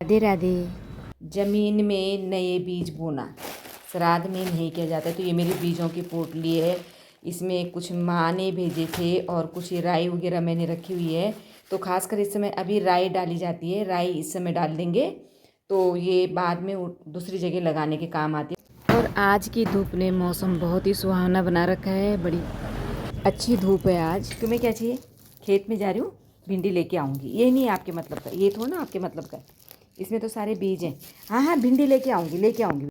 राधे राधे। ज़मीन में नए बीज बोना श्राद्ध में नहीं किया जाता है। तो ये मेरी बीजों की पोटली है। इसमें कुछ माँ ने भेजे थे और कुछ राई वगैरह मैंने रखी हुई है। तो खासकर इस समय अभी राई डाली जाती है। राई इस समय डाल देंगे तो ये बाद में दूसरी जगह लगाने के काम आती है। और आज की धूप ने मौसम बहुत ही सुहावना बना रखा है। बड़ी अच्छी धूप है आज। तुम्हें क्या चाहिए? खेत में जा रही हूँ, भिंडी लेके आऊँगी। ये नहीं है आपके मतलब का, ये थोड़ा ना आपके मतलब का, इसमें तो सारे बीज हैं। हाँ हाँ, भिंडी लेके आऊँगी।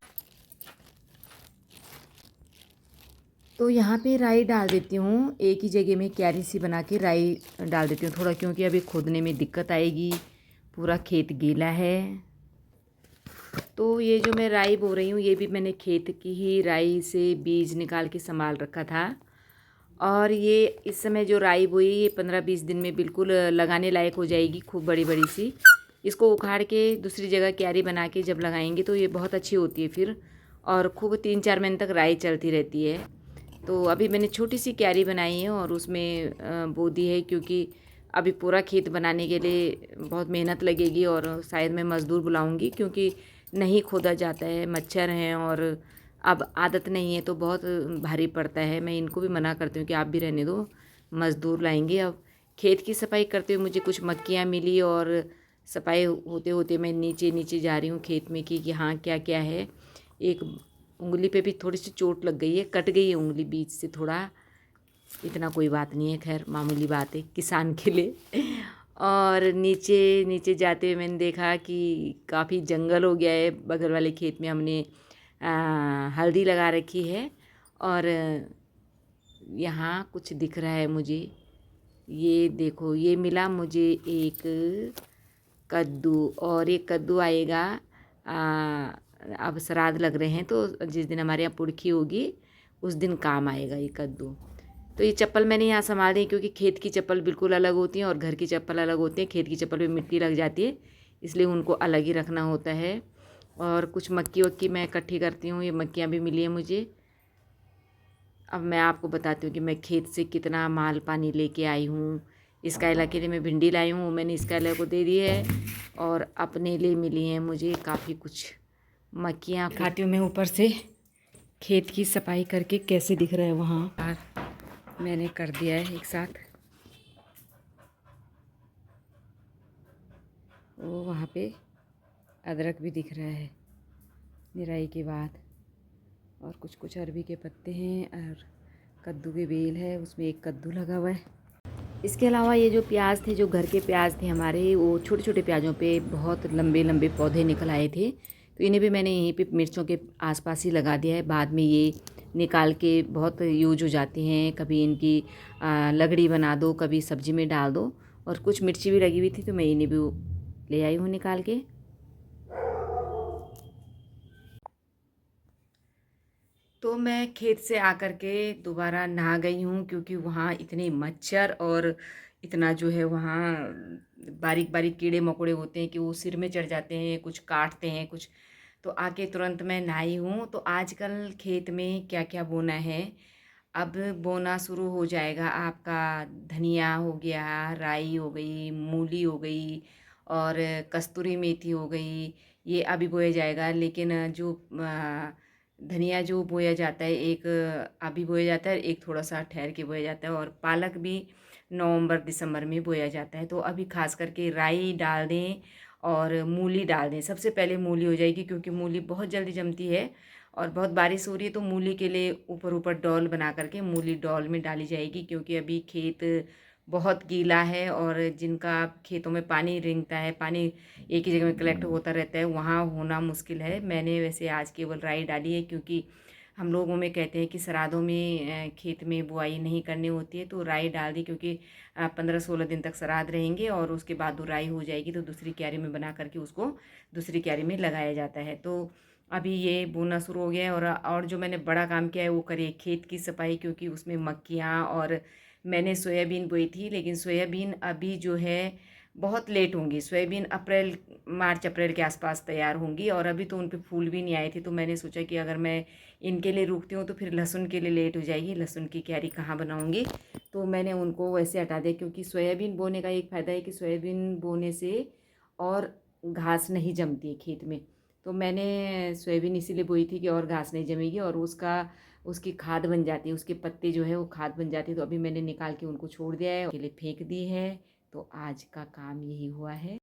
तो यहाँ पे राई डाल देती हूँ। एक ही जगह में क्यारी सी बना के राई डाल देती हूँ थोड़ा, क्योंकि अभी खोदने में दिक्कत आएगी। पूरा खेत गीला है। तो ये जो मैं राई बो रही हूँ, ये भी मैंने खेत की ही राई से बीज निकाल के संभाल रखा था। और ये इस समय जो राई बोई, ये 15-20 दिन में बिल्कुल लगाने लायक हो जाएगी, खूब बड़ी बड़ी सी। इसको उखाड़ के दूसरी जगह क्यारी बना के जब लगाएंगे तो ये बहुत अच्छी होती है फिर, और खूब 3-4 महीने तक राई चलती रहती है। तो अभी मैंने छोटी सी क्यारी बनाई है और उसमें बो दी है, क्योंकि अभी पूरा खेत बनाने के लिए बहुत मेहनत लगेगी और शायद मैं मज़दूर बुलाऊंगी, क्योंकि नहीं खोदा जाता है, मच्छर हैं और अब आदत नहीं है तो बहुत भारी पड़ता है। मैं इनको भी मना करती हूँ कि आप भी रहने दो, मज़दूर लाएंगे। अब खेत की सफाई करते हुए मुझे कुछ मक्खियाँ मिली और सफाई होते होते मैं नीचे नीचे जा रही हूँ खेत में कि हाँ क्या क्या है। एक उंगली पे भी थोड़ी सी चोट लग गई है, कट गई है उंगली बीच से थोड़ा। इतना कोई बात नहीं है, खैर मामूली बात है किसान के लिए। और नीचे नीचे जाते हुए मैंने देखा कि काफ़ी जंगल हो गया है। बगल वाले खेत में हमने हल्दी लगा रखी है और यहाँ कुछ दिख रहा है मुझे। ये देखो, ये मिला मुझे एक कद्दू, और ये कद्दू आएगा अब श्राद्ध लग रहे हैं तो जिस दिन हमारे यहाँ पुरखी होगी उस दिन काम आएगा ये कद्दू। तो ये चप्पल मैंने यहाँ संभाल दी, क्योंकि खेत की चप्पल बिल्कुल अलग होती हैं और घर की चप्पल अलग होती हैं। खेत की चप्पल में मिट्टी लग जाती है, इसलिए उनको अलग ही रखना होता है। और कुछ मक्की वक्की मैं इकट्ठी करती हूँ, ये मक्कियाँ भी मिली हैं मुझे। अब मैं आपको बताती हूँ कि मैं खेत से कितना माल पानी लेके आई हूँ। इसका के लिए मैं भिंडी लाई हूँ, मैंने इसका को दे दी है, और अपने लिए मिली हैं मुझे काफ़ी कुछ मक्खियाँ। खाती हूँ मैं ऊपर से खेत की सफाई करके कैसे दिख रहा है वहाँ। मैंने कर दिया है एक साथ। वो वहाँ पे अदरक भी दिख रहा है निराई के बाद, और कुछ कुछ अरबी के पत्ते हैं और कद्दू के बेल है, उसमें एक कद्दू लगा हुआ है। इसके अलावा ये जो प्याज थे, जो घर के प्याज थे हमारे, वो छोटे छोटे प्याज़ों पे बहुत लंबे लंबे पौधे निकल आए थे, तो इन्हें भी मैंने यहीं पे मिर्चों के आसपास ही लगा दिया है। बाद में ये निकाल के बहुत यूज हो जाती हैं। कभी इनकी लगड़ी बना दो, कभी सब्जी में डाल दो। और कुछ मिर्ची भी लगी हुई थी तो मैं इन्हें भी ले आई हूँ निकाल के। तो मैं खेत से आकर के दोबारा नहा गई हूँ, क्योंकि वहाँ इतने मच्छर और इतना जो है वहाँ बारीक बारीक कीड़े मकोड़े होते हैं कि वो सिर में चढ़ जाते हैं, कुछ काटते हैं कुछ। तो आके तुरंत मैं नहाई हूँ। तो आजकल खेत में क्या क्या बोना है, अब बोना शुरू हो जाएगा आपका। धनिया हो गया, राई हो गई, मूली हो गई और कस्तूरी मेथी हो गई, ये अभी बोया जाएगा। लेकिन जो धनिया जो बोया जाता है, एक अभी बोया जाता है, एक थोड़ा सा ठहर के बोया जाता है। और पालक भी नवंबर दिसंबर में बोया जाता है। तो अभी खास करके राई डाल दें और मूली डाल दें। सबसे पहले मूली हो जाएगी, क्योंकि मूली बहुत जल्दी जमती है और बहुत बारिश हो रही है। तो मूली के लिए ऊपर ऊपर डॉल बना करके मूली डॉल में डाली जाएगी, क्योंकि अभी खेत बहुत गीला है और जिनका खेतों में पानी रेंगता है, पानी एक ही जगह में कलेक्ट होता रहता है, वहाँ होना मुश्किल है। मैंने वैसे आज केवल राई डाली है, क्योंकि हम लोगों में कहते हैं कि श्राद्धों में खेत में बुआई नहीं करनी होती है। तो राई डाल दी, क्योंकि 15-16 दिन तक श्राद्ध रहेंगे और उसके बाद वो राई हो जाएगी तो दूसरी क्यारी में बना करके उसको दूसरी क्यारी में लगाया जाता है। तो अभी ये बोना शुरू हो गया है। और जो मैंने बड़ा काम किया है वो करिए खेत की सफाई, क्योंकि उसमें मक्खियाँ, और मैंने सोयाबीन बोई थी, लेकिन सोयाबीन अभी जो है बहुत लेट होंगी। सोयाबीन मार्च अप्रैल के आसपास तैयार होंगी, और अभी तो उन पे फूल भी नहीं आए थे। तो मैंने सोचा कि अगर मैं इनके लिए रुकती हूँ तो फिर लहसुन के लिए लेट हो जाएगी, लहसुन की क्यारी कहाँ बनाऊँगी। तो मैंने उनको वैसे हटा दिया, क्योंकि सोयाबीन बोने का एक फ़ायदा है कि सोयाबीन बोने से और घास नहीं जमती है खेत में। तो मैंने सोयाबीन इसीलिए बोई थी कि और घास नहीं जमेगी और उसकी खाद बन जाती है, उसके पत्ते जो है वो खाद बन जाती है। तो अभी मैंने निकाल के उनको छोड़ दिया है, के लिए फेंक दी है। तो आज का काम यही हुआ है।